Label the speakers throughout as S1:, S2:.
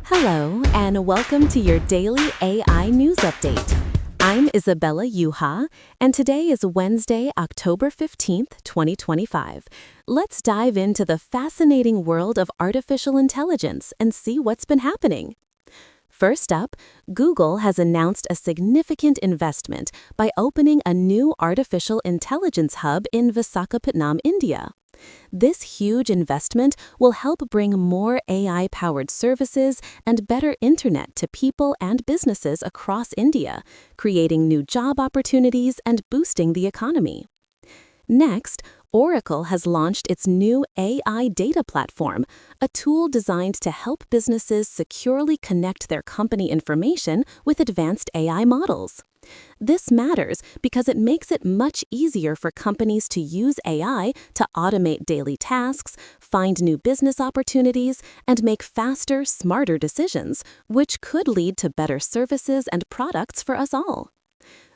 S1: Hello, and welcome to your daily AI news update. I'm Isabella Yuha, and today is Wednesday, October 15th, 2025. Let's dive into the fascinating world of artificial intelligence and see what's been happening. First up, Google has announced a significant investment by opening a new artificial intelligence hub in Visakhapatnam, India. This huge investment will help bring more AI-powered services and better internet to people and businesses across India, creating new job opportunities and boosting the economy. Next, Oracle has launched its new AI data platform, a tool designed to help businesses securely connect their company information with advanced AI models. This matters because it makes it much easier for companies to use AI to automate daily tasks, find new business opportunities, and make faster, smarter decisions, which could lead to better services and products for us all.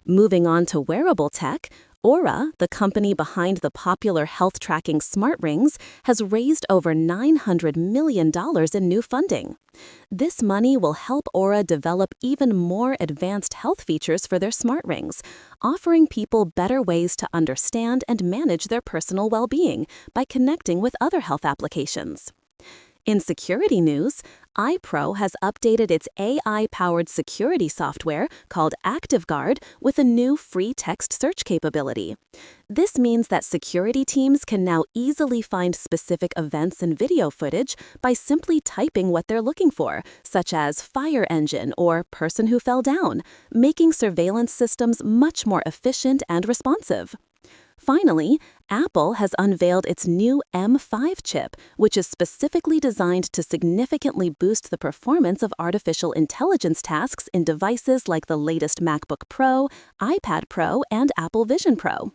S1: Moving on to wearable tech, Oura, the company behind the popular health tracking smart rings, has raised over $900 million in new funding. This money will help Oura develop even more advanced health features for their smart rings, offering people better ways to understand and manage their personal well-being by connecting with other health applications. In security news, iPro has updated its AI-powered security software called ActiveGuard with a new free text search capability. This means that security teams can now easily find specific events and video footage by simply typing what they're looking for, such as fire engine or person who fell down, making surveillance systems much more efficient and responsive. Finally, Apple has unveiled its new M5 chip, which is specifically designed to significantly boost the performance of artificial intelligence tasks in devices like the latest MacBook Pro, iPad Pro, and Apple Vision Pro.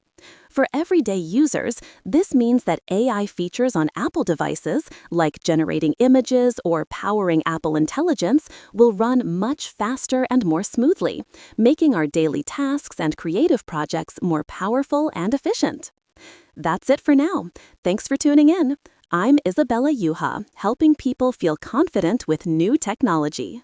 S1: For everyday users, this means that AI features on Apple devices, like generating images or powering Apple Intelligence, will run much faster and more smoothly, making our daily tasks and creative projects more powerful and efficient. That's it for now. Thanks for tuning in. I'm Isabella Yuha, helping people feel confident with new technology.